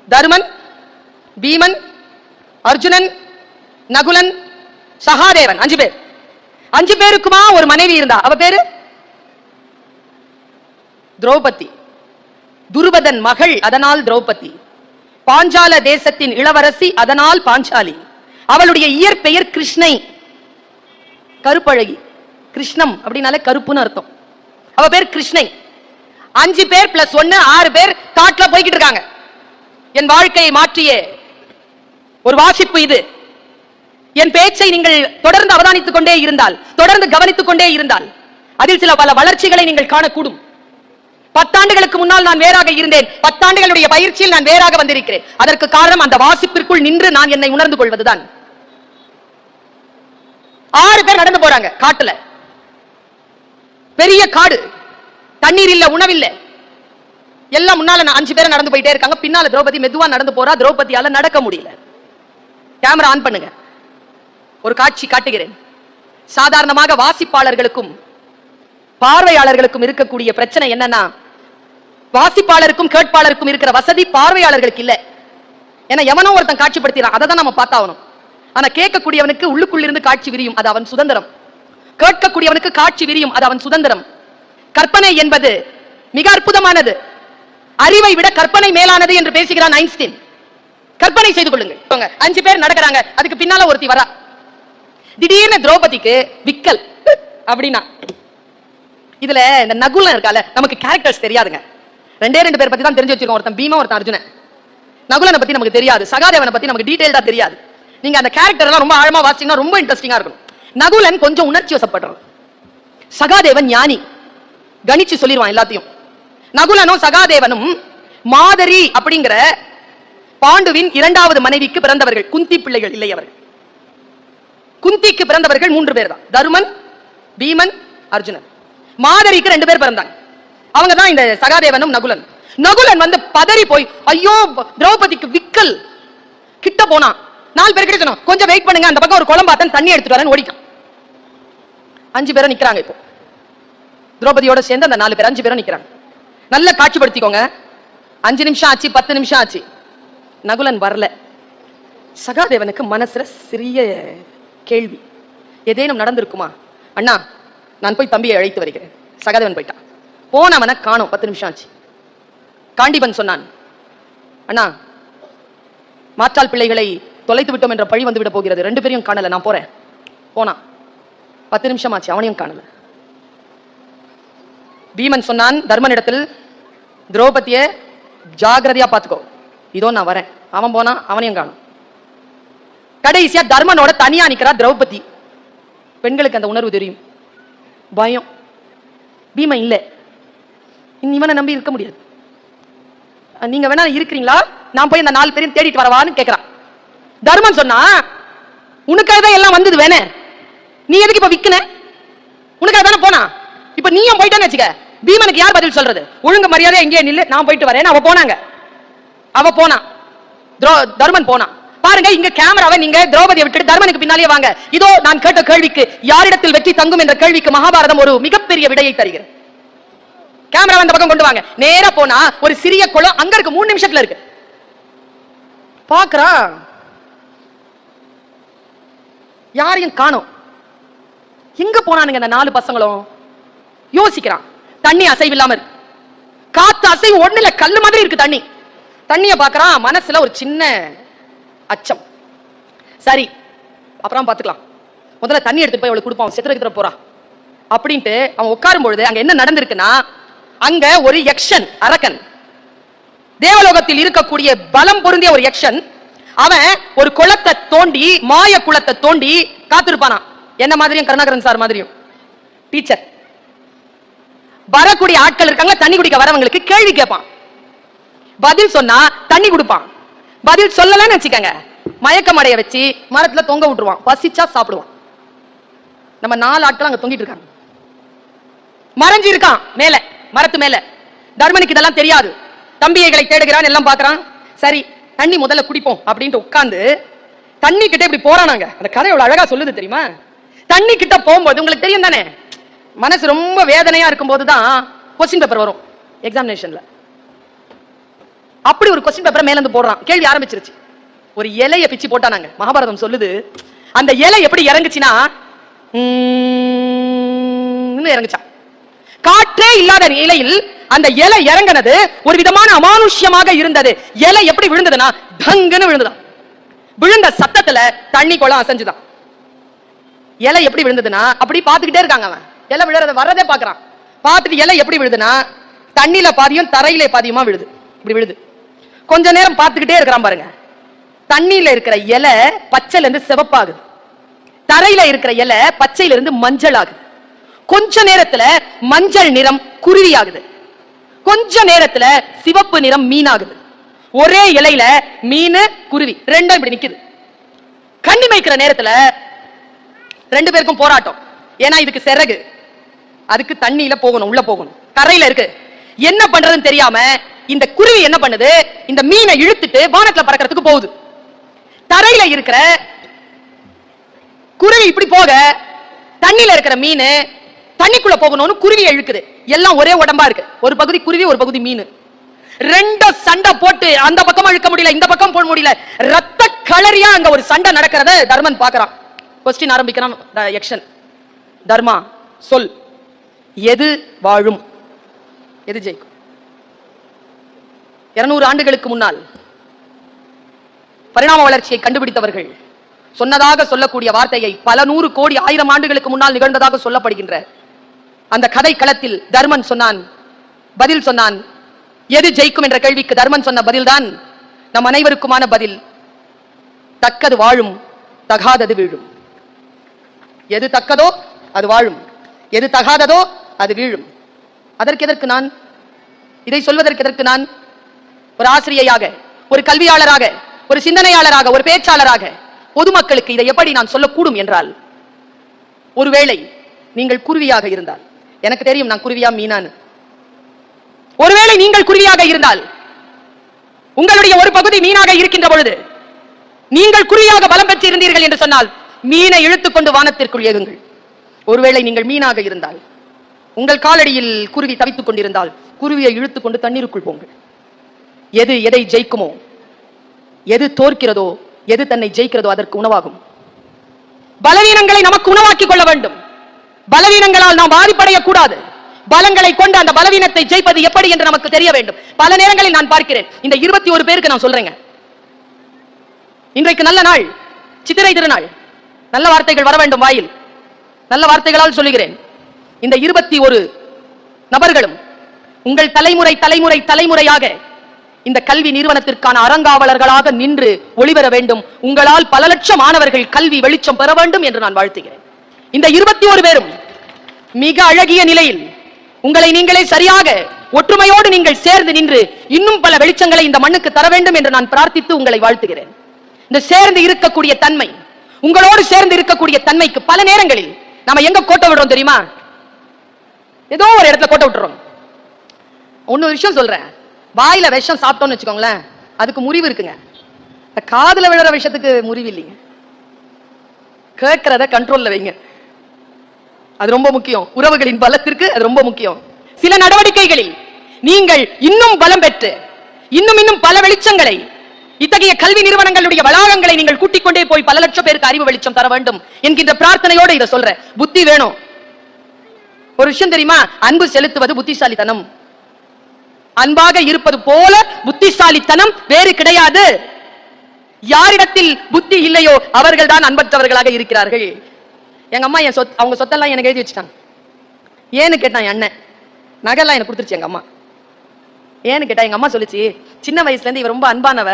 தருமன், பீமன், அர்ஜுனன், நகுலன், சகாதேவன். 5 பேர். 5 பேருக்குமா ஒரு மனைவி இருந்தா, அவ பேரு திரௌபதி. துருபதன் மகள், அதனால் திரௌபதி. பாஞ்சால தேசத்தின் இளவரசி, அதனால் பாஞ்சாலி. அவளுடைய இயற்பெயர் கிருஷ்ணை, கருப்பழகி. கிருஷ்ணம் அப்படின்னாலே கருப்புன்னு அர்த்தம். அவ பேர் கிருஷ்ணை. 5 பேர் பிளஸ் 1 6 பேர் காட்டுல போய்கிட்டு இருக்காங்க. என் வாழ்க்கையை மாற்றிய ஒரு வாசிப்பு இது. என் பேச்சை நீங்கள் தொடர்ந்து அவதானித்துக் கொண்டே இருந்தால், தொடர்ந்து கவனித்துக் கொண்டே இருந்தால், அதில் சில பல வளர்ச்சிகளை நீங்கள் காணக்கூடும். 10 ஆண்டுகளுக்கு முன்னால் நான் வேறாக இருந்தேன். 10 ஆண்டுகளுடைய பயிற்சியில் நான் வேறாக வந்திருக்கிறேன். அதற்கு காரணம் அந்த வாசிப்பிற்குள் நின்று நான் என்னை உணர்ந்து கொள்வதுதான். 6 பேர் நடந்து போறாங்க காட்டுல. பெரிய காடு, தண்ணீர் இல்ல, உணவில்ல. எல்லாம் முன்னால 5 பேர் நடந்து போயிட்டே இருக்காங்க. பின்னால திரௌபதி மெதுவா நடந்து போறா. திரௌபதியால நடக்க முடியல. கேமரா ஆன் பண்ணுங்க. ஒரு காட்சி காட்டுகிறேன். சாதாரணமாக வாசிப்பாளர்களுக்கும் பார்வையாளர்களுக்கும் இருக்கக்கூடிய பிரச்சனை என்னன்னா, வாசிப்பாளருக்கும் கேட்பாளருக்கும் இருக்கிற வசதி பார்வையாளர்களுக்கு இல்ல. ஏன்னா எவனோ ஒருத்தன் காட்சிப்படுத்தினான், அதை தான் நம்ம பார்த்தாகணும். ஆனா கேட்கக்கூடியவனுக்கு உள்ளுக்குள்ளிருந்து காட்சி விரியும், அது அவன் சுதந்திரம். கேட்கக்கூடியவனுக்கு காட்சி விரியும், அது அவன் சுதந்திரம். கற்பனை என்பது மிக அற்புதமானது. அறிவை விட கற்பனை மேலானது என்று பேசுகிறான் ஐன்ஸ்டீன். கற்பனை செய்து கொள்ளுங்கள். 5 பேர் நடக்கிறாங்க. அதுக்கு பின்னால ஒருத்தி வரா. திடீர்னு திரௌபதிக்கு விக்கல் அப்படின்னா, இதுல இந்த நகுலன் இருக்கால, நமக்கு கேரக்டர்ஸ் தெரியாதுங்க. 2 பேர் பத்தி தான் தெரிஞ்சு வச்சிருக்கோம். ஒருத்தன் பீமா, ஒருத்தன் அர்ஜுனன். நகுலனை பத்தி நமக்கு தெரியாது. சகாதேவனை பத்தி நமக்கு டீடைல்டா தெரியாது. நீங்க அந்த கேரக்டர் எல்லாம் ரொம்ப ஆழமா வாசிச்சீங்கன்னா ரொம்ப இன்ட்ரெஸ்டிங்கா இருக்கும். நகுலன் கொஞ்சம் உணர்ச்சி வசப்படுறான். சகாதேவன் ஞானி, கணிச்சு சொல்லிடுவான் எல்லாத்தையும். நகுலனும் சகாதேவனும் மாதரி அப்படிங்கிற பாண்டுவின் 2வது மனைவிக்கு பிறந்தவர்கள். குந்தி பிள்ளைகள் இல்லை அவர்கள். குந்திக்கு பிறந்தவர்கள் 3 பேர் தான். தருமன், பீமன், அர்ஜுனன். மாதரிக்கு 2 பேர் பிறந்தாங்க. அவங்க தான் இந்த சகாதேவனும் நகுலன். நகுலன் வந்து பதறி போய், ஐயோ திரௌபதிக்கு விக்கல். கிட்ட போனா 4 பேர் கிட்ட சொன்னோம், கொஞ்சம் வெயிட் பண்ணுங்க, அந்த பக்கம் ஒரு குளம் பார்த்தேன், தண்ணி எடுத்துட்டு வரேன்னு ஓடிட்டான். 5 பேரும் நிக்கிறாங்க. இப்போ திரௌபதியோட சேர்ந்து அந்த 4 பேர் 5 பேரும் நிக்கிறாங்க. நல்ல காட்சிப்படுத்திக்கோங்க. 5 நிமிஷம் ஆச்சு, 10 நிமிஷம் ஆச்சு, நகுலன் வரல. சகாதேவனுக்கு மனசுல சிறிய கேள்வி, ஏதேனும் நடந்திருக்குமா? அண்ணா, நான் போய் தம்பியை அழைத்து வருகிறேன். சகாதேவன் போயிட்டான். போனவனை காணோம். 10 நிமிஷம் ஆச்சு. காண்டிபன் சொன்னான், அண்ணா, மாற்றால் பிள்ளைகளை தொலைத்து விட்டோம் என்ற பழி வந்து விட போகிறது. 2 பேரையும் காணல, நான் போறேன். போனா 10 நிமிஷம் ஆச்சு, அவனையும் காணல. பீமன் சொன்னான் தர்மனிடத்தில், திரௌபதிய ஜாகிரதையா பாத்துக்கோ, இதோ நான் வரேன். அவன் போனா, அவனையும் காணும். கடைசியா தர்மனோட தனியா நிக்கிறா திரௌபதி. பெண்களுக்கு அந்த உணர்வு தெரியும், பயம். பீமன் இல்ல, இவனை நம்பி இருக்க முடியாது. நீங்க வேணா இருக்கிறீங்களா, நான் போய் அந்த 4 பேரையும் தேடிட்டு வரவான்னு கேட்கிறான். தர்மன் சொன்னா, உனக்காக தான் எல்லாம் வந்தது வேணே, நீ எதுக்கு இப்ப விக்கன? உனக்காக தானே போனா, இப்ப நீயும் போயிட்டான்னு வச்சுக்க, பீமனுக்கு யார் பதில் சொல்றது? ஒழுங்கு மரியாதை எங்கேயே நில்லு, நான் போயிட்டு வரேன். அவ போனாங்க. அவ போனா, தர்மன் போனா. பாருங்க, இங்க கேமராவை நீங்க திரௌபதியை விட்டுட்டு தர்மனுக்கு பின்னாலே வாங்க. இதோ நான் கேட்ட கேள்விக்கு, யாரிடத்தில் வெற்றி தங்கும் என்ற கேள்விக்கு மகாபாரதம் ஒரு மிகப்பெரிய விடையை தருகிறது. கேமரா அந்த பக்கம் கொண்டு வாங்க. நேரா போனா ஒரு சிறிய குளம் அங்க இருக்கு, 3 நிமிஷத்துல இருக்கு. பாக்குறான், யாரையும் காணோம். எங்க போனானுங்க அந்த 4 பசங்களும்? யோசிக்கிறான். தண்ணி அசைவு இல்லாம இருக்கு, காத்து அசைவு ஒண்ணுல, கல்லு மாதிரி இருக்கு தண்ணி. தண்ணிய பாக்குறான், மனசுல ஒரு சின்ன அச்சம். சரி, அப்புறம் பாத்துக்கலாம், முதல்ல தண்ணி எடுத்துட்டு போய் அவளுக்கு கொடுப்பான், செத்துற போறா அப்படின்ட்டு அவன் உட்காரும் பொழுது அங்க என்ன நடந்திருக்குன்னா, அங்க ஒரு யக்ஷன், அரக்கன், தேவலோகத்தில் இருக்கக்கூடிய பலம் பொருந்திய ஒரு யக்ஷன், அவன் ஒரு குளத்தை தோண்டி, மாய குளத்தை தோண்டி காத்திருப்பானா. என்ன மாதிரியும், கருணாகரன் சார் மாதிரியும் டீச்சர். வரக்கூடிய ஆட்கள் இருக்காங்க, தண்ணி குடிக்க வரவங்களுக்கு கேள்வி கேட்பான். பதில் சொன்னா தண்ணி கொடுப்பான். பதில் சொல்லலன்னு வச்சுக்கங்க, மயக்கம் அடைய வச்சு மரத்துல தொங்க விட்டுருவான். பசிச்சா சாப்பிடுவான். நம்ம 4 ஆட்கள் அங்க தொங்கிட்டு இருக்காங்க. மறைஞ்சு இருக்கான் மேல, மரத்து மேல. தர்மனுக்கு இதெல்லாம் தெரியாது. தம்பியைகளை தேடுகிறான், எல்லாம் பாக்குறான். சரி, தண்ணி முதல்ல குடிப்போம் அப்படின்ட்டு உட்கார்ந்து தண்ணி கிட்ட இப்படி போறானாங்க. அந்த கதை எவ்வளவு அழகா சொல்லுது தெரியுமா? தண்ணி கிட்ட போகும்போது உங்களுக்கு தெரியும் தானே, மனசு ரொம்ப வேதனையா இருக்கும் போதுதான் கொஸ்டின் பேப்பர் வரும் எக்ஸாமினேஷன்ல. அப்படி ஒரு கொஸ்டின் பேப்பரை மேல இருந்து போடுறான். கேள்வி ஆரம்பிச்சிருச்சு. ஒரு இலைய பிச்சு போட்டானாங்க. மகாபாரதம் சொல்லுது அந்த இலை எப்படி இறங்குச்சுன்னா இறங்குச்சான். காற்றே இல்லாத நிலையில் அந்த இலை இறங்கினது ஒரு விதமான அமானுஷ்யமாக இருந்தது. இலை எப்படி விழுந்ததுன்னா தங்கன்னு விழுந்துதான். விழுந்த சத்தத்துல தண்ணி குளம் அசைஞ்சுதான். இலை எப்படி விழுந்ததுன்னா அப்படி பாத்துக்கிட்டே இருக்காங்க. அவன் இலை விழுறத வர்றதே பாக்குறான். பார்த்துட்டு இலை எப்படி விழுதுன்னா தண்ணியில பாதியும் தரையில பாதியுமா விழுது. இப்படி விழுது. கொஞ்ச நேரம் பார்த்துக்கிட்டே இருக்கிறான் பாருங்க. தண்ணியில இருக்கிற இலை பச்சையில இருந்து சிவப்பாகுது, தரையில இருக்கிற இலை பச்சையில இருந்து மஞ்சள் ஆகுது. கொஞ்ச நேரத்துல மஞ்சள் நிறம் குருவி ஆகுது, கொஞ்ச நேரத்துல சிவப்பு நிறம் மீன் ஆகுது. ஒரே இலையில மீன் குருவி ரெண்டும் இப்படி நிக்குது. கண்ணி வைக்கிற நேரத்துல ரெண்டு பேருக்கும் போராட்டம். ஏன்னா இதுக்கு சிறகு, அதுக்கு தண்ணியில போகணும், உள்ள போகணும், கரையில இருக்கு. என்ன பண்றதுன்னு தெரியாம இந்த குருவி என்ன பண்ணுது, இந்த மீனை இழுத்துட்டு வானத்துல பறக்கிறதுக்கு போகுது. தரையில இருக்கிற குருவி இப்படி போக தண்ணியில இருக்கிற மீன் தண்ணிக்குள்ள போகணும்னு குருவியை இழுக்குது. எல்லாம் ஒரே உடம்பா இருக்கு. ஒரு பகுதி குருவி, ஒரு பகுதி மீன். ரெண்டு சண்டை போட்டு அந்த பக்கம் இழுக்க முடியல, இந்த பக்கம் போட முடியல. ரத்த களரியா அங்க ஒரு சண்டை நடக்கிறத தர்மன் பாக்குறான். கொஸ்டின் ஆரம்பிக்கிறான் யக்ஷன். தர்மா சொல், எது வாழும், எது ஜெயிக்கும்? 200 ஆண்டுகளுக்கு முன்னால் பரிணாம வளர்ச்சியை கண்டுபிடித்தவர்கள் சொன்னதாக சொல்லக்கூடிய வார்த்தையை பல 100 கோடி 1000 ஆண்டுகளுக்கு முன்னால் நிகழ்ந்ததாக சொல்லப்படுகின்ற அந்த கதை களத்தில் தர்மன் சொன்னான், பதில் சொன்னான். எது ஜெயிக்கும் என்ற கேள்விக்கு தர்மன் சொன்ன பதில்தான் நம் அனைவருக்குமான பதில். தக்கது வாழும், தகாதது வீழும். எது தக்கதோ அது வாழும், எது தகாததோ அது வீழும். அதற்கு எதற்கு நான் இதை சொல்வதற்கு எதற்கு நான் ஒரு ஆசிரியையாக, ஒரு கல்வியாளராக, ஒரு சிந்தனையாளராக, ஒரு பேச்சாளராக பொதுமக்களுக்கு இதை எப்படி நான் சொல்லக்கூடும் என்றால், ஒருவேளை நீங்கள் குருவியாக இருந்தால், எனக்கு தெரியும் நான் குருவியா மீனான்னு, ஒருவேளை நீங்கள் குருவியாக இருந்தால் உங்களுடைய ஒரு பகுதி மீனாக இருக்கின்ற பொழுது நீங்கள் குருவியாக பலம் பெற்று இருந்தீர்கள் என்று சொன்னால் மீனை இழுத்துக்கொண்டு வானத்திற்குள் ஏகுங்கள். ஒருவேளை நீங்கள் மீனாக இருந்தால் உங்கள் காலடியில் குருவி தவித்துக் கொண்டிருந்தால் குருவியை இழுத்துக்கொண்டு தண்ணீருக்குள் போங்கள். எது எதை ஜெயிக்குமோ, எது தோற்கிறதோ, எது தன்னை ஜெயிக்கிறதோ அதற்கு உணவாகும். பலவீனங்களை நமக்கு உணவாக்கி கொள்ள வேண்டும். பலவீனங்களால் நாம் பாதிப்படைய கூடாது. பலங்களை கொண்டு அந்த பலவீனத்தை ஜெயிப்பது எப்படி என்று நமக்கு தெரிய வேண்டும். பல நேரங்களில் நான் பார்க்கிறேன். இந்த 21 பேருக்கு நான் சொல்றேங்க, இன்றைக்கு நல்ல நாள், சித்திரை திருநாள். நல்ல வார்த்தைகள் வர வேண்டும் வாயில், நல்ல வார்த்தைகளால் சொல்லுகிறேன். இந்த 21 நபர்களும் உங்கள் தலைமுறை தலைமுறை தலைமுறையாக இந்த கல்வி நிறுவனத்திற்கான அறங்காவலர்களாக நின்று ஒளிபெற வேண்டும். உங்களால் பல லட்சம் மாணவர்கள் கல்வி வெளிச்சம் பெற வேண்டும் என்று நான் வாழ்த்துகிறேன். இந்த 21 பேரும் மிக அழகிய நிலையில் உங்களை நீங்களே சரியாக ஒற்றுமையோடு நீங்கள் சேர்ந்து நின்று இன்னும் பல வெளிச்சங்களை இந்த மண்ணுக்கு தர வேண்டும் என்று நான் பிரார்த்தித்து உங்களை வாழ்த்துகிறேன். இந்த சேர்ந்து இருக்கக்கூடிய தன்மை, உங்களோடு சேர்ந்து இருக்கக்கூடிய தன்மைக்கு பல நேரங்களில் நாம எங்க கோட்டை விடுறோம் தெரியுமா? ஏதோ ஒரு இடத்துல கோட்டை விட்டுறோம். ஒன்னு விஷயம் சொல்றேன், வாயில விஷம் சாப்பிட்டோம்னு வச்சுக்கோங்களேன், அதுக்கு முறிவு இருக்குங்க. காதுல விழுற விஷயத்துக்கு முறிவு இல்லைங்க. கேட்கிறத கண்ட்ரோல்ல வைங்க, அது ரொம்ப முக்கியம். உறவுகளின் பலத்திற்கு அது ரொம்ப முக்கியம். சில நடவடிக்கைகளில் நீங்கள் இன்னும் பலம் பெற்று இன்னும் பல வெளிச்சங்களை, இத்தகைய கல்வி நிறுவனங்களுடைய வளாகங்களை நீங்கள் கூட்டிக் கொண்டே போய் பல லட்சம் பேருக்கு அறிவு வெளிச்சம் தர வேண்டும் என்கின்ற பிரார்த்தனையோடு இதை சொல்ற. புத்தி வேணும். ஒரு விஷயம் தெரியுமா? அன்பு செலுத்துவது புத்திசாலித்தனம். அன்பாக இருப்பது போல புத்திசாலித்தனம் வேறு கிடையாது. யாரிடத்தில் புத்தி இல்லையோ அவர்கள் தான் அன்பற்றவர்களாக இருக்கிறார்கள். எங்க அம்மா என் அவங்க சொத்தெல்லாம் எனக்கு எழுதி வச்சுட்டாங்க. ஏன்னு கேட்டா, என் அண்ணன் நகைலாம் எனக்கு கொடுத்துருச்சு எங்க அம்மா. ஏன்னு கேட்டா, எங்க அம்மா சொல்லிச்சு, சின்ன வயசுல இருந்து இவ ரொம்ப அன்பானவ,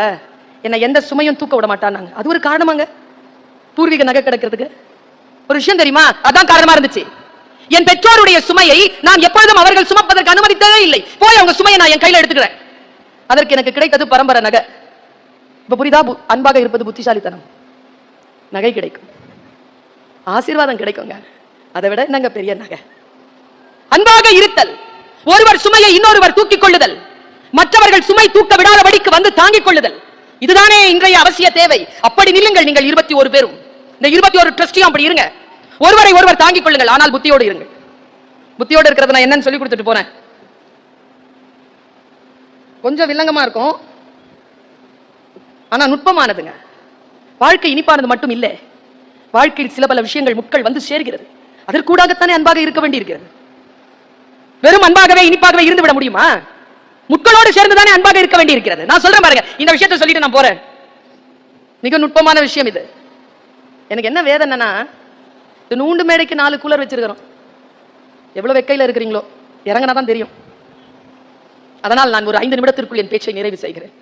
என்ன எந்த சுமையும் தூக்க விட மாட்டாங்க. அது ஒரு காரணமாங்க பூர்வீக நகை கிடைக்கிறதுக்கு. ஒரு விஷயம் தெரியுமா? அதான் காரணமா இருந்துச்சு. என் பெற்றோருடைய சுமையை நான் எப்பொழுதும் அவர்கள் சுமப்பதற்கு அனுமதித்ததே இல்லை. போய் அவங்க சுமையை நான் என் கையில எடுத்துக்கிறேன். அதற்கு எனக்கு கிடைத்தது பரம்பரை நகை. இப்ப புரியுதா? அன்பாக இருப்பது புத்திசாலித்தனம். நகை கிடைக்கும், ஆசீர்வாதம் கிடைக்குங்க. அதை விட என்னங்க பெரிய நகை? அன்பாக இருத்தல், ஒருவர் சுமையை இன்னொருவர் தூக்கிக் கொள்ளுதல், மற்றவர்கள் சுமை தூக்க விடாதபடிக்கு வந்து தாங்கிக் கொள்ளுதல், இதுதானே இன்றைய அவசிய தேவை. அப்படி நில்லுங்கள் நீங்கள் 21 பேரும். இந்த 21 ட்ரஸ்டியும் அப்படி இருங்க. ஒருவரை ஒருவர் தாங்கிக் கொள்ளுங்கள், ஆனால் புத்தியோடு இருங்கள். புத்தியோடு இருக்கிறது நான் என்னன்னு சொல்லி கொடுத்துட்டு போறேன். கொஞ்சம் வில்லங்கமா இருக்கும், ஆனா நுட்பமானதுங்க. வாழ்க்கை இனிப்பானது மட்டும் இல்லை, வாழ்க்கையில் சில பல விஷயங்கள் முட்கள் வந்து சேர்கிறது. அதற்கூடாகத்தானே அன்பாக இருக்க வேண்டி இருக்கிறது. வெறும் அன்பாகவே இனிப்பாகவே இருந்து விட முடியுமா? முட்களோடு சேர்ந்துதானே அன்பாக இருக்க வேண்டி இருக்கிறது. நான் சொல்றேன் பாருங்க, இந்த விஷயத்தை சொல்லிட்டு நான் போறேன். மிக நுட்பமான விஷயம் இது. எனக்கு என்ன வேதனைனா, இந்த நூண்டு மேடைக்கு 4 கூலர் வச்சிருக்கிறோம். எவ்வளவு வெக்கையில இருக்கிறீங்களோ இறங்கினாதான் தெரியும். அதனால் நான் ஒரு 5 நிமிடத்திற்குள் என் பேச்சை நிறைவு செய்கிறேன்.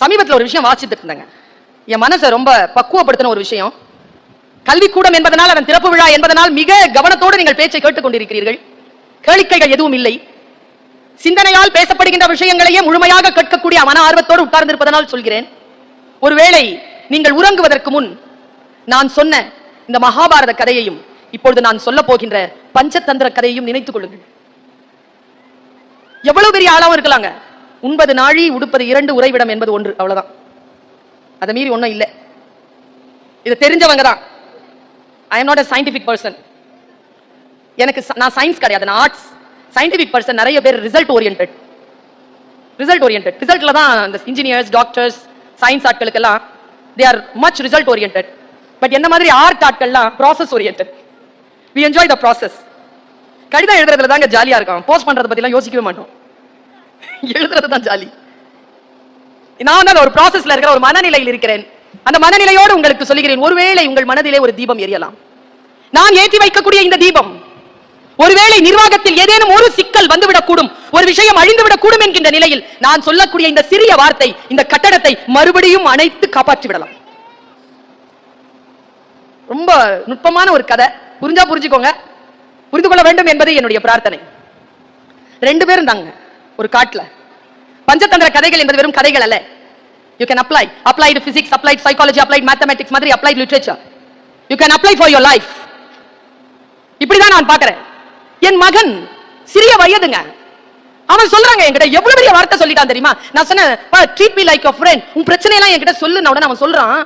சமீபத்தில் ஒரு விஷயம் வாசித்துட்டு இருந்தாங்க. என் மனசை ரொம்ப பக்குவப்படுத்தின ஒரு விஷயம். கல்விக்கூடம் என்பதனால், அதன் திறப்பு விழா என்பதனால் மிக கவனத்தோடு நீங்கள் பேச்சை கேட்டுக் கொண்டிருக்கிறீர்கள். கேளிக்கைகள் எதுவும் இல்லை. சிந்தனையால் பேசப்படுகின்ற விஷயங்களையே முழுமையாக கேட்கக்கூடிய மன ஆர்வத்தோடு உட்கார்ந்திருப்பதனால் சொல்கிறேன். ஒருவேளை நீங்கள் உறங்குவதற்கு முன் நான் சொன்ன இந்த மகாபாரத கதையையும் இப்பொழுது நான் சொல்ல போகின்ற பஞ்சதந்திர கதையையும் நினைத்துக் கொள்ளுங்கள். எவ்வளவு பெரிய ஆளாவும் இருக்கலாங்க. உண்பது நாழி, உடுப்பது 2, உறைவிடம் என்பது 1, அவ்வளவுதான். அதை மீறி ஒன்னும் இல்லை. இது தெரிஞ்சவங்க தான். I am not a scientific person. நான் சயின்ஸ் கிடையாது, நான் ஆர்ட்ஸ். சயின்டிபிக் பர்சன் நிறைய பேர் ரிசல்ட் ஓரியன்டட். ரிசல்ட்ல தான் இந்த இன்ஜினியர்ஸ், டாக்டர்ஸ், சயின்ஸ் ஆட்களுக்கெல்லாம் they are much result oriented. But என்ன மாதிரி ஆர்ட் ஆட்கள்லாம் process oriented. we enjoy the process. கடிதம் எழுதுறதுல தாங்க ஜாலியா இருக்கும். போஸ்ட் பண்றத பத்தி எல்லாம் யோசிக்கவே மாட்டோம். எழுதுறது தான் ஜாலி. நான் தான் ஒரு ப்ராசஸ்ல இருக்கிற ஒரு மனநிலையில் இருக்கிறேன். அந்த மனநிலையோடு உங்களுக்கு சொல்லுகிறேன், ஒருவேளை உங்கள் மனதிலே ஒரு தீபம் எரியலாம். நான் ஏற்றி வைக்கக்கூடிய இந்த தீபம் ஒருவேளை நிர்வாகத்தில் ஏதேனும் ஒரு சிக்கல் வந்துவிடக்கூடும், ஒரு விஷயம் அழிந்துவிடக்கூடும் என்கின்ற நிலையில் நான் சொல்லக்கூடிய இந்த சிறிய வார்த்தை இந்த கட்டடத்தை மறுபடியும் அணைத்து காப்பாற்றி விடலாம். ரொம்ப நுட்பமான ஒரு கதை. புரிஞ்சா புரிஞ்சுக்கோங்க, புரிந்து கொள்ள வேண்டும் என்பது என்னுடைய பிரார்த்தனை. 2 பேரும் தாங்க ஒரு காட்டுல. பஞ்சதந்திர கதைகள் என்பது வெறும் கதைகள் அல்ல. You can apply applied physics, applied psychology, applied mathematics மாதிரி applied literature. You can apply for your life. இப்படிதான் நான் பார்க்கிறேன். என் மகன் சிறிய வயதுங்க, அவன் சொல்றாங்க என்கிட்ட, எவ்வளவு பெரிய வார்த்தை சொல்லிட்டான் தெரியுமா? நான் சொன்னேன், treat me like your friend, உன் பிரச்சனை எல்லாம் என்கிட்ட சொல்லுன உடனே அவன் சொல்றான்,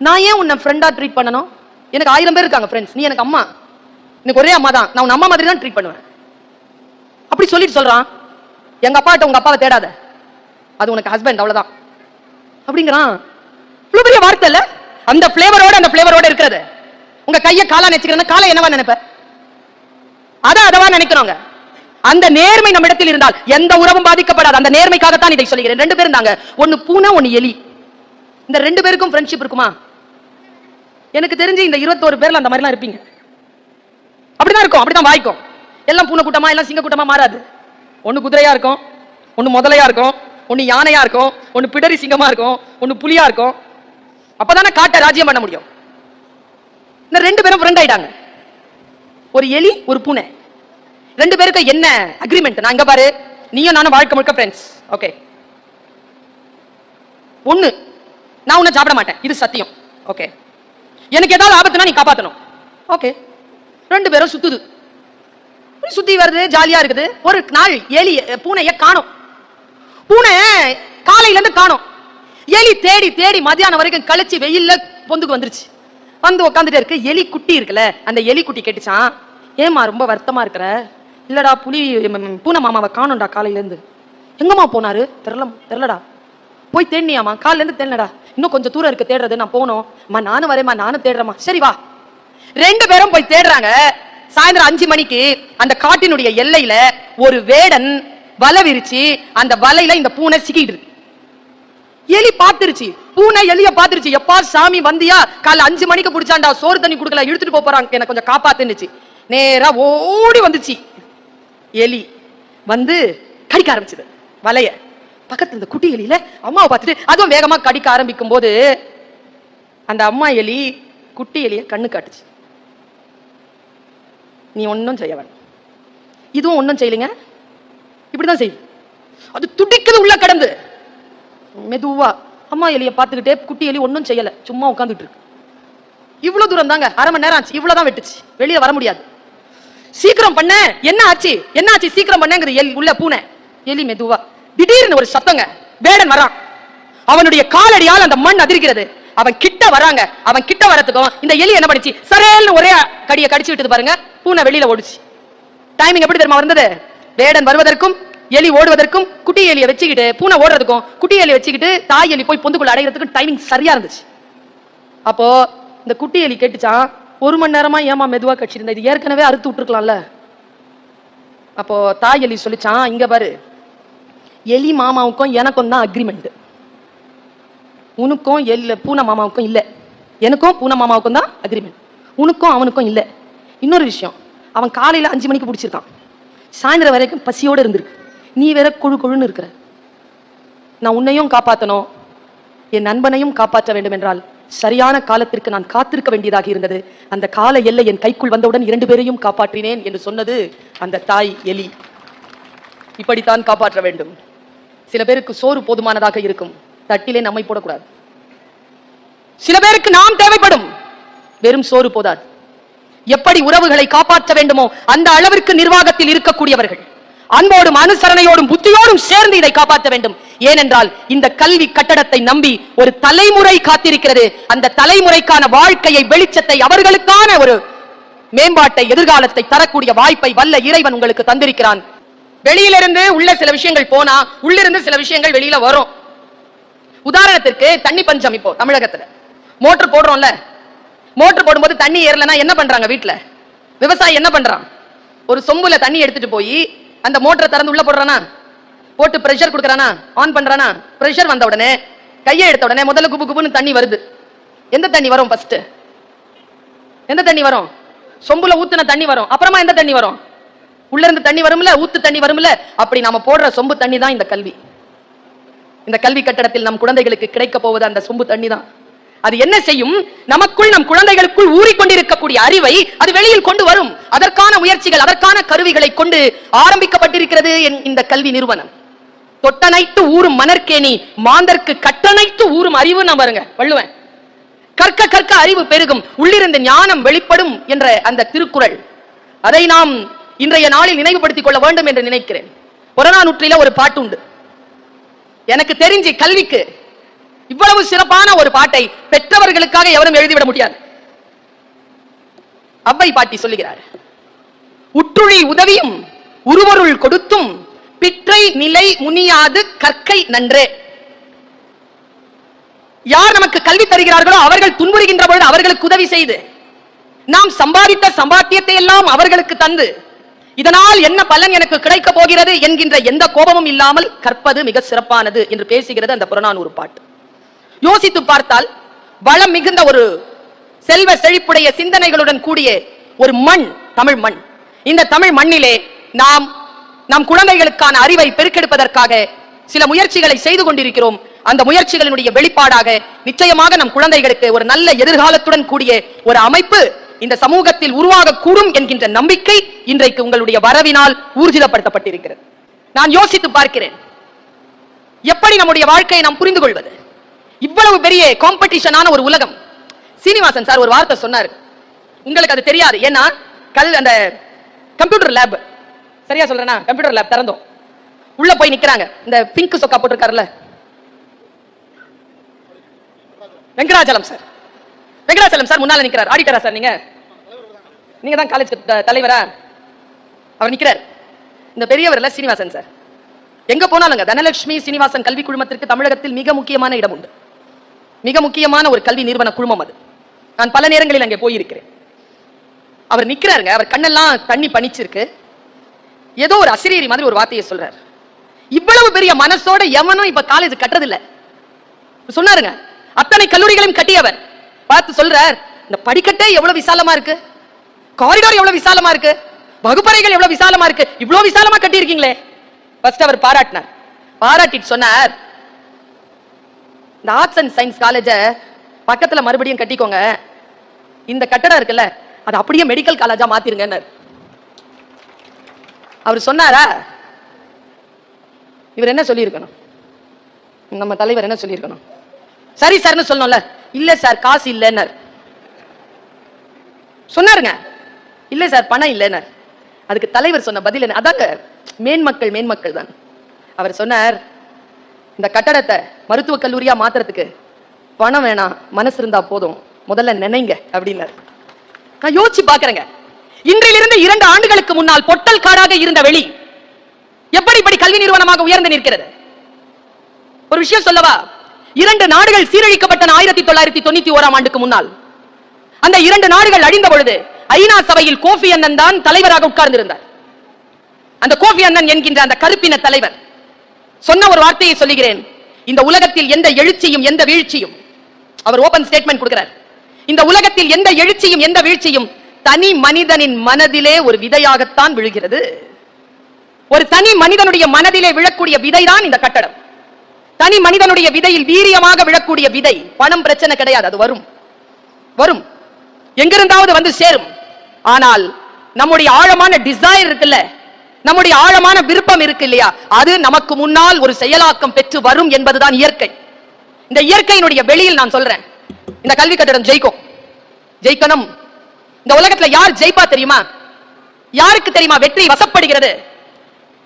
நான் ஏன் உன்னை ஃப்ரெண்டா ட்ரீட் பண்ணணும்? எனக்கு 1000 பேர் இருக்காங்க ஃப்ரெண்ட்ஸ், நீ எனக்கு அம்மா, எனக்கு ஒரே அம்மா தான், நான் உன் அம்மா மாதிரி தான் ட்ரீட் பண்ணுவேன். அப்படி சொல்லிட்டு சொல்றான், எங்க அப்பாட்ட உங்க அப்பாவை தேடாத, அது உனக்கு ஹஸ்பண்ட், அவ்வளவுதான் அப்படிங்கிறான். இவ்வளவு பெரிய வார்த்தை இல்ல? அந்த பிளேவரோட இருக்கிறது. உங்க கையை காலா நினைச்சுக்கிறேன்னா காலை என்னவா நினைப்ப? அதவா நினைக்கிறோங்க. அந்த நேர்மை நம்ம இடத்தில் இருந்தால் எந்த உறவும் பாதிக்கப்படாது. அந்த நேர்மைக்காகத்தான் இதை சொல்கிறேன். 2 பேரும் தாங்க, ஒன்னு பூனை, ஒன்னு எலி. இந்த 2 பேருக்கும் ஃப்ரெண்ட்ஷிப் இருக்குமா? எனக்கு தெரிஞ்சு இந்த 21 பேர்ல அந்த மாதிரிலாம் இருப்பீங்க. அப்படிதான் இருக்கும், அப்படிதான் வாய்க்கும். எல்லாம் பூனை கூட்டமா, எல்லாம் சிங்க கூட்டமா மாறாது. ஒன்னு குதிரையா இருக்கும், ஒன்னு முதலையா இருக்கும், ஒன்னு யானையா இருக்கும், ஒன்னு பிடரி சிங்கமா இருக்கும், ஒன்னு புலியா இருக்கும். அப்பதானே காட்டை ராஜ்யம் பண்ண முடியும். இந்த 2 பேரும் ஃப்ரெண்ட் ஆயிட்டாங்க. ஒரு எலி, ஒரு பூனை. 2 பேருக்கு என்ன அக்ரிமெண்ட்? நான் இங்க பாரு, நீயும் நானும் வாழ்க்கை முழுக்க ஃப்ரெண்ட்ஸ், ஓகே. ஒண்ணு, நான் உன்னை சாப்பிட மாட்டேன், இது சத்தியம், ஓகே. எனக்கு ஏதாவது ஆபத்துனா நீ காப்பாத்தணும், ஓகே. 2 பேரும் சுத்துது, சுத்தி வருது, ஜாலியா இருக்குது. ஒரு நாள் எலி பூனைய காணோம். பூனை காலையில இருந்து காணோம். எலி தேடி தேடி மத்தியானம் வரைக்கும் கழிச்சு வெயில்ல பொந்துக்கு வந்துருச்சு. வந்து உட்காந்துட்டே இருக்கு. எலி குட்டி இருக்குல்ல, அந்த எலி குட்டி கேட்டுச்சான், ஏமா ரொம்ப வருத்தமா இருக்கிற? இல்லடா, பூனை மாமாவை காணோம்டா காலையில இருந்து. எங்கம்மா போனாரு? தெரியலடா. போய் தேடினியாமா? காலையில இருந்து தேடலடா. இன்னும் கொஞ்சம் தூரம் இருக்கு தேடுறது, நான் போனோம். நானும் வரேம்மா, நானும் தேடுறேம்மா. சரி வா. 2 பேரும் போய் தேடுறாங்க. சாயந்தரம் 5 மணிக்கு அந்த காட்டினுடைய எல்லையில ஒரு வேடன் வலை விரிச்சு அந்த வலையில இந்த பூனை சிக்கிட்டு இருக்கு. எலி பாத்துருச்சு, பூனை எலிய பாத்துருச்சு. எப்பா சாமி வந்தியா? காலை 5 மணிக்கு பிடிச்சாண்டா, சோறு தண்ணி குடுக்கல, இழுத்துட்டு போறாங்க, எனக்கு கொஞ்சம் காப்பாத்துனுச்சு. நேரா ஓடி வந்துச்சு. எலி வந்து கடிக்க ஆரம்பிச்சது வலைய. பக்கத்துல இந்த குட்டி எலியில அம்மாவை பார்த்துட்டு அதுவும் வேகமா கடிக்க ஆரம்பிக்கும் போது அந்த அம்மா எலி குட்டி எலிய கண்ணு காட்டுச்சு. நீ ஒன்னும் செய்ய வேண்டாம், இதுவும் ஒன்னும் செய்யலைங்க, இப்படிதான் செய்யும். அது துடிக்குது உள்ள கடந்து. மெதுவா அம்மா எலிய பாத்துக்கிட்டே குட்டி எலி ஒன்னும் செய்யல, சும்மா உட்காந்துட்டு இருக்கு. இவ்வளவு தூரம் தாங்க, அரை மணி நேரம் ஆச்சு. இவ்வளவுதான் வெட்டுச்சு, வெளியே வர முடியாது. சீக்கிரம் பண்ண, என்ன ஆச்சு சீக்கிரம் பண்ண உள்ள பூனை. எலி மெதுவா, திடீர்னு ஒரு சத்தங்க, வேடன் வரான். அவனுடைய காலடியால் அந்த மண் அதிர்கிறது. அவன் கிட்ட வராங்க. அவன் கிட்ட வரதுக்கும் இந்த எலி என்ன பண்ணிச்சு, சரேல்னு ஒரே கடியை கடிச்சு விட்டது பாருங்க. பூனை வெளியில ஓடிச்சு. டைமிங் எப்படி தெரியுமா வந்தது? வேடன் வருவதற்கும் எலி ஓடுவதற்கும் குட்டி எலியை வச்சுக்கிட்டு பூனை ஓடுறதுக்கும் குட்டி எலியை வச்சுக்கிட்டு தாய் எலி போய் பொந்துக்குள்ள அடைகிறதுக்கும் டைமிங் சரியா இருந்துச்சு. அப்போ இந்த குட்டி எலி கேட்டுச்சான், 1 மணி நேரமா ஏமா மெதுவா கட்சிருந்த, இது ஏற்கனவே அறுத்து விட்டுருக்கலாம்ல. அப்போ தாய் எலி சொல்லிச்சான், இங்க பாரு, எலி மாமாவுக்கும் எனக்கும் தான் அக்ரிமெண்ட், உனக்கும் பூனை மாமாவுக்கும் இல்ல. எனக்கும் பூனை மாமாவுக்கும் தான் அக்ரிமெண்ட், உனக்கும் அவனுக்கும் இல்ல. இன்னொரு விஷயம், அவன் காலையில 5 மணிக்கு பிடிச்சிருக்கான், சாயந்தரம் வரைக்கும் பசியோட இருந்திருக்கு, நீ வேற குழு குழுன்னு இருக்கிற. நான் உன்னையும் காப்பாற்றணும், என் நண்பனையும் காப்பாற்ற வேண்டும் என்றால் சரியான காலத்திற்கு நான் காத்திருக்க வேண்டியதாக இருந்தது. அந்த கால எல்லை என் கைக்குள் வந்தவுடன் 2 பேரையும் காப்பாற்றினேன் என்று சொன்னது அந்த தாய் எலி. இப்படித்தான் காப்பாற்ற வேண்டும். சில பேருக்கு சோறு போதுமானதாக இருக்கும், தட்டிலே நம்மை போடக்கூடாது. சில பேருக்கு நாம் தேவைப்படும், வெறும் சோறு போதாது. எப்படி உறவுகளை காப்பாற்ற வேண்டுமோ அந்த அளவிற்கு நிர்வாகத்தில் இருக்கக்கூடியவர்கள் அன்போடும் அனுசரணையோடும் புத்தியோடும் சேர்ந்து இதை காப்பாற்ற வேண்டும். ஏனென்றால் இந்த கல்வி கட்டடத்தை நம்பி ஒரு தலைமுறை காத்திருக்கிறது. அந்த தலைமுறைக்கான வாழ்க்கையை, வெளிச்சத்தை, அவர்களுக்கான ஒரு மேம்பாட்டை, எதிர்காலத்தை தரக்கூடிய வாய்ப்பை வல்ல இறைவன் உங்களுக்கு தந்திருக்கிறான். வெளியிலிருந்து உள்ள சில விஷயங்கள் போனா உள்ளிருந்து சில விஷயங்கள் வெளியில வரும். உதாரணத்திற்கு தண்ணி பஞ்சம். இப்போ தமிழகத்துல மோட்டர் போடுறோம்ல, மோட்டர் போடும்போது தண்ணி ஏறலன்னா என்ன பண்றாங்க வீட்டுல? விவசாயி என்ன பண்றான்? ஒரு சொம்புல தண்ணி எடுத்துட்டு போய் அந்த மோட்டரை திறந்து உள்ள போடுறானா, போட்டு பிரஷர் கொடுக்கறானா, ஆன் பண்றானா, பிரஷர் வந்த உடனே கையை எடுத்த உடனே முதல்ல குபு குபுன்னு தண்ணி வருது. எந்த தண்ணி வரும்? ஃபர்ஸ்ட் எந்த தண்ணி வரும்? சொம்புல ஊத்துன தண்ணி வரும். அப்புறமா எந்த தண்ணி வரும்? உள்ள இருந்து தண்ணி வரும்ல, ஊத்து தண்ணி வரும்ல. அப்படி நாம போடுற சொம்பு தண்ணி தான் இந்த கல்வி. இந்த கல்வி கட்டடத்தில் நம் குழந்தைகளுக்கு கிடைக்க போவது அந்த சொம்பு தண்ணி தான். அது என்ன செய்யும்? நமக்குள், நம் குழந்தைகளுக்குள் ஊறிக்கொண்டிருக்கக்கூடிய அறிவை அது வெளியில் கொண்டு வரும். அதற்கான முயற்சிகள், அதற்கான கருவிகளை கொண்டு ஆரம்பிக்கப்பட்டிருக்கிறது இந்த கல்வி நிறுவனம். தொட்டனைத்து ஊறும் மணற்கேணி மாந்தர்க்கு கட்டணைத்து ஊறும் அறிவு. நான் பாருங்க வள்ளுவன், கற்க கற்க அறிவு பெருகும், உள்ளிருந்து ஞானம் வெளிப்படும் என்ற அந்த திருக்குறள், அதை நாம் இன்றைய நாளில் நினைவுபடுத்திக் கொள்ள வேண்டும் என்று நினைக்கிறேன். புறநானூற்றில ஒரு பாட்டு உண்டு. எனக்கு தெரிஞ்சு கல்விக்கு இவ்வளவு சிறப்பான ஒரு பாட்டை பெற்றவர்களுக்காக எவரும் எழுதிவிட முடியாது. அவ்வை பாட்டி சொல்லுகிறார், உற்றுழி உதவியும் உருவருள் கொடுத்தும் பிற்றை நிலை முனியாது கற்கை நன்றே. யார் நமக்கு கல்வி தருகிறார்களோ அவர்கள் துன்புறுகின்ற பொழுது அவர்களுக்கு உதவி செய்து, நாம் சம்பாதித்த சம்பாத்தியத்தை எல்லாம் அவர்களுக்கு தந்து, இதனால் என்ன பலன் எனக்கு கிடைக்க போகிறது என்கின்ற எந்த கோபமும் இல்லாமல் கற்பது மிக சிறப்பானது என்று பேசுகிறது அந்த புறநானூறு பாட்டு. யோசித்து பார்த்தால் வளம் மிகுந்த ஒரு செல்வ செழிப்புடைய சிந்தனைகளுடன் கூடிய ஒரு மண் தமிழ் மண். இந்த தமிழ் மண்ணிலே நாம் நம் குழந்தைகளுக்கான அறிவை பெருக்கெடுப்பதற்காக சில முயற்சிகளை செய்து கொண்டிருக்கிறோம். அந்த முயற்சிகளினுடைய வெளிப்பாடாக நிச்சயமாக நம் குழந்தைகளுக்கு ஒரு நல்ல எதிர்காலத்துடன் கூடிய ஒரு அமைப்பு இந்த சமூகத்தில் உருவாக கூடும் என்கின்ற நம்பிக்கை இன்றைக்கு உங்களுடைய வரவினால் ஊர்ஜிதப்படுத்தப்பட்டிருக்கிறது. நான் யோசித்து பார்க்கிறேன், எப்படி நம்முடைய வாழ்க்கையை நாம் புரிந்து கொள்வது? இவ்வளவு பெரிய காம்படிஷனான ஒரு உலகம். சீனிவாசன் சார் ஒரு வார்த்தை சொன்னார், உங்களுக்கு அது தெரியாது. ஏன்னா அந்த கம்ப்யூட்டர் லேப், சரியா சொல்றேனா, கம்ப்யூட்டர் லேப் திறந்தோம், உள்ள போய் நிக்கிறாங்க. இந்த பிங்க் சொக்கா போட்டிருக்காருல்ல வெங்கடாச்சலம் சார், வெங்கடாச்சலம் சார் முன்னால நிக்கிறார். ஆடிட்டரா சார்? நீங்க தான் காலேஜ் தலைவரா? அவர் நிக்கிறார். இந்த பெரியவர்ல சீனிவாசன் சார். எங்க போனாலுங்க தனலட்சுமி சீனிவாசன் கல்வி குழுமத்திற்கு தமிழகத்தில் மிக முக்கியமான இடம் உண்டு. மிக முக்கியமான ஒரு கல்வி நிறுவன குழுமம் அது. நான் பல நேரங்களில் அங்கே போயிருக்கிறேன். அவர் நிக்கிறாருங்க, அவர் கண்ணெல்லாம் தண்ணி பனிச்சிருக்கு. ஏதோ ஒரு அசிரியரி மாதிரி ஒரு வார்த்தையை சொல்றார். இவ்வளவு பெரிய மனசோட எவனும் இப்ப காலேஜ் கட்டுறதில்ல சொன்னாருங்க. அத்தனை கல்லூரிகளையும் கட்டியவர் பார்த்து சொல்றார், இந்த படிக்கட்டே எவ்வளவு விசாலமா இருக்கு, காரிடார் எவ்வளவு விசாலமா இருக்கு, வகுப்பறைகள் எவ்வளவு விசாலமா இருக்கு, இவ்வளவு விசாலமா கட்டி இருக்கீங்களே. ஃபர்ஸ்ட் அவர் பாராட்டினார். பாராட்டிட்டு சொன்னார், இந்த ஆர்ட்ஸ் அண்ட் சயின்ஸ் காலேஜ பக்கத்துல மறுபடியும் கட்டிக்கோங்க, இந்த கட்டடம் இருக்குல்ல அது அப்படியே மெடிக்கல் காலேஜா மாத்திருங்க. அவர் சொன்னாரா? இவர் என்ன சொல்லி இருக்கணும்? நம்ம தலைவர் என்ன சொல்லி இருக்கணும்? சரி சார்னு சொல்லணும்ல. இல்ல சார் காசு இல்லைன்னு சொன்னாருங்க. இல்ல சார் பணம் இல்லைன்னு. அதுக்கு தலைவர் சொன்ன பதில் என்ன? அதாங்க மேன்மக்கள், மேன்மக்கள் தான். அவர் சொன்னார், இந்த கட்டடத்தை மருத்துவக் கல்லூரியா மாத்துறதுக்கு பணம் வேணாம், மனசு இருந்தா போதும், முதல்ல நினைங்க அப்படின்னாரு. நான் யோசிச்சு பாக்குறேங்க, இன்றிலிருந்து 2 ஆண்டுகளுக்கு முன்னால் பொட்டல் காடாக இருந்த வெளி எப்படி இப்படி கல்வி நிறுவனமாக உயர்ந்து நிற்கிறது? ஒரு விஷயம் சொல்லவா? 2 நாடுகள் சீரழிக்கப்பட்ட 1991ஆம் ஆண்டுக்கு முன்னால். அந்த 2 நாடுகள் அழிந்த பொழுது ஐநா சபையில் கோஃபி அன்னன் தான் தலைவராக உட்கார்ந்திருந்தார். அந்த கோஃபி அன்னன் என்கின்ற அந்த கருப்பின தலைவர் சொன்ன ஒரு வார்த்தையை சொல்லுகிறேன். இந்த உலகத்தில் எந்த எழுச்சியும் எந்த வீழ்ச்சியும், அவர் ஓபன் ஸ்டேட்மெண்ட் கொடுக்கிறார், இந்த உலகத்தில் எந்த எழுச்சியும் எந்த வீழ்ச்சியும் தனி மனிதனின் மனதிலே ஒரு விதையாகத்தான் விழுகிறது. ஒரு தனி மனிதனுடைய மனதிலே விழக்கூடிய விதைதான் இந்த கட்டடம். தனி மனிதனுடைய விதையில் வீரியமாக விழக்கூடிய விதை. பணம் பிரச்சனை கிடையாது, அது வரும் வரும், எங்கிருந்தாவது வந்து சேரும். ஆனால் நம்முடைய ஆழமான டிசைர் இருக்குல்ல, நம்முடைய ஆழமான விருப்பம் இருக்கு இல்லையா, அது நமக்கு முன்னால் ஒரு செயலாக்கம் பெற்று வரும் என்பதுதான் இயற்கை. இந்த இயற்கையினுடைய வெளியில் நான் சொல்றேன், இந்த கல்வி கட்டடம் ஜெயிக்கும், ஜெயிக்கணும். இந்த உலகத்துல யார் ஜெயிப்பா தெரியுமா? யாருக்கு தெரியுமா வெற்றி வசப்படுகிறது?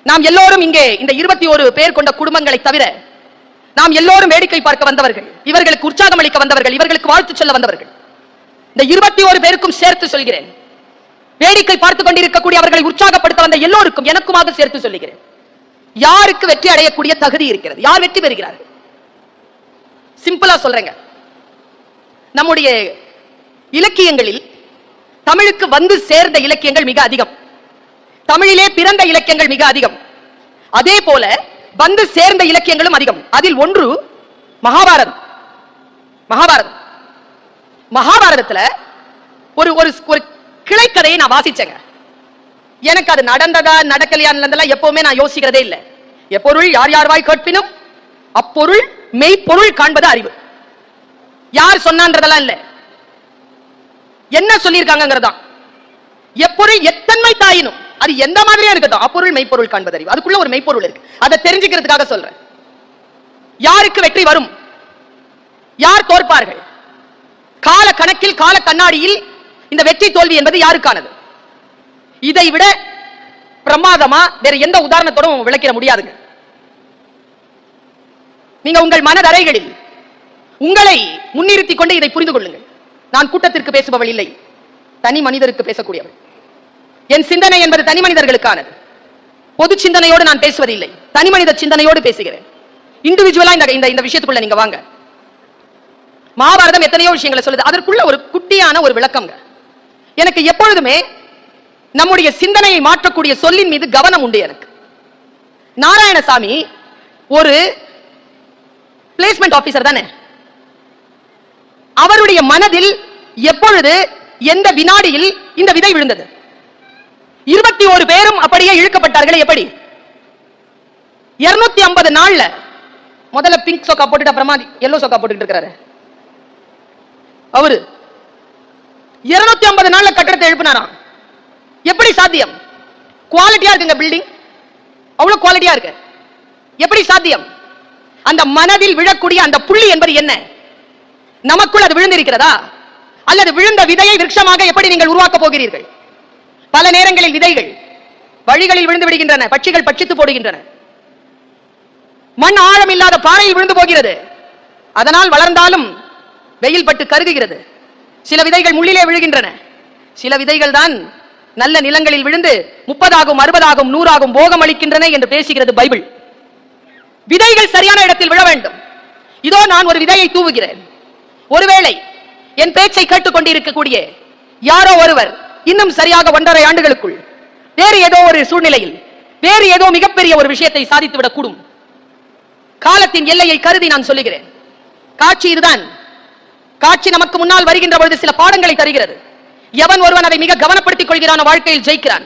நாம் எல்லோரும் இங்கே இந்த 21 பேர் கொண்ட குடும்பங்களை தவிர நாம் எல்லோரும் வேடிக்கை பார்க்க வந்தவர்கள், இவர்களுக்கு உற்சாகம் அளிக்க வந்தவர்கள், இவர்களுக்கு வாழ்த்து சொல்ல வந்தவர்கள். இந்த 21 பேருக்கும் சேர்த்து சொல்கிறேன், வேடிக்கை பார்த்துக் கொண்டிருக்கக்கூடிய அவர்களை உற்சாகப்படுத்த வந்த எல்லோருக்கும் எனக்குமாக சேர்த்து சொல்லுகிறேன், யாருக்கு வெற்றி அடையக்கூடிய தகுதி இருக்கிறது? யார் வெற்றி பெறுகிறார்கள்? சிம்பிளா சொல்றேங்க, நம்முடைய இலக்கியங்களில் தமிழுக்கு வந்து சேர்ந்த இலக்கியங்கள் மிக அதிகம், தமிழிலே பிறந்த இலக்கியங்கள் மிக அதிகம். அதே போல வந்து சேர்ந்த இலக்கியங்களும் அதிகம். அதில் ஒன்று மகாபாரதம். மகாபாரதம் மகாபாரதத்துல ஒரு ஒரு கிளைக்கதையை நான் வாசிச்சேங்க. எனக்கு அது நடந்ததா நடக்கலையான்னு எப்பவுமே நான் யோசிக்கிறதே இல்லை. எப்பொருள் யார் யார் வாய் கேட்பினும் அப்பொருள் மெய்ப்பொருள் காண்பது அறிவு. யார் சொன்னான்றதெல்லாம் இல்ல, என்ன சொல்லியிருக்காங்கிறதான். எப்பொருள் எத்தன்மை தாயினும் அது எந்த மாதிரியா இருக்கட்டும், அப்பொருள் மெய்ப்பொருள் காண்பது அறிவு. அதுக்குள்ள ஒரு மெய்ப்பொருள் இருக்கு, அதை தெரிஞ்சுக்கிறதுக்காக சொல்றேன். யாருக்கு வெற்றி வரும், யார் தோற்பார்கள், கால கணக்கில் கால கண்ணாடியில் இந்த வெற்றி தோல்வி என்பது யாருக்கானது? இதை விட பிரமாதமா வேற எந்த உதாரணத்தோடும் விளக்கிட முடியாதுங்க. நீங்க உங்கள் மனதறைகளில் உங்களை முன்னிறுத்திக் கொண்டு இதை புரிந்து கொள்ளுங்கள். நான் கூட்டத்திற்கு பேசுபவள் இல்லை, தனி மனிதருக்கு பேசக்கூடியவள். என் சிந்தனை என்பது தனி மனிதர்களுக்கானது. பொது சிந்தனையோடு நான் பேசுவதில்லை, தனி மனித சிந்தனையோடு பேசுகிறேன். இண்டிவிஜுவலா இந்த விஷயத்துக்குள்ள நீங்க வாங்க. மகாபாரதம் எத்தனையோ விஷயங்களை சொல்லுது, அதற்குள்ள ஒரு குட்டியான ஒரு விளக்கம்ங்க. எனக்கு எப்பொழுதுமே நம்முடைய சிந்தனையை மாற்றக்கூடிய சொல்லின் மீது கவனம் உண்டு. எனக்கு நாராயணசாமி ஒரு பிளேஸ்மெண்ட் ஆபீசர் தானே, அவருடைய மனதில் எப்பொழுது எந்த வினாடியில் இந்த விதை விழுந்தது? 21 பேரும் அப்படியே இழுக்கப்பட்டார்கள். எப்படி? 250 நாள்ல முதல்ல பிங்க் சொக்கா போட்டுட்டு அப்புறமா எல்லோ சொக்கா போட்டுட்டு இருக்கிறாரு அவரு. 250 நாள்ல கட்டடத்தை எழுப்பினாராம். எப்படி சாத்தியம்? குவாலிட்டியா இருக்குங்க பில்டிங், அவ்வளவு குவாலிட்டியா இருக்கு. எப்படி சாத்தியம்? அந்த மனதில் விழக்கூடிய அந்த புள்ளி என்பது என்ன? நமக்குள் அது விழுந்திருக்கிறதா? அல்லது விழுந்த விதையை விருட்சமாக எப்படி நீங்கள் உருவாக்க போகிறீர்கள்? பல நேரங்களில் விதைகள் வழிகளில் விழுந்து விடுகின்றன, பட்சிகள் பட்சித்து போடுகின்றன, மண் ஆழம் இல்லாத பாறையில் விழுந்து போகிறது, அதனால் வளர்ந்தாலும் வெயில் பட்டு கருகுகிறது. சில விதைகள் முள்ளிலே விழுகின்றன, சில விதைகள் தான் நல்ல நிலங்களில் விழுந்து 30 60 100 போகம் அளிக்கின்றன என்று பேசுகிறது பைபிள். விதைகள் சரியான இடத்தில் விழ வேண்டும். இதோ நான் ஒரு விதையை தூவுகிறேன். ஒருவேளை என் பேச்சை கேட்டுக் கொண்டிருக்கக்கூடிய யாரோ ஒருவர் இன்னும் சரியாக 1.5 ஆண்டுகளுக்குள் வேறு ஏதோ ஒரு சூழ்நிலையில் வேறு ஏதோ மிகப்பெரிய ஒரு விஷயத்தை சாதித்து விடக்கூடும். காலத்தின் எல்லையை கருதி நான் சொல்லுகிறேன். காட்சி இதுதான். காட்சி நமக்கு முன்னால் வருகின்ற பொழுது சில பாடங்களை தருகிறது. எவன் ஒருவன் அதை மிக கவனப்படுத்திக் கொள்கிறான் வாழ்க்கையில் ஜெயிக்கிறான்.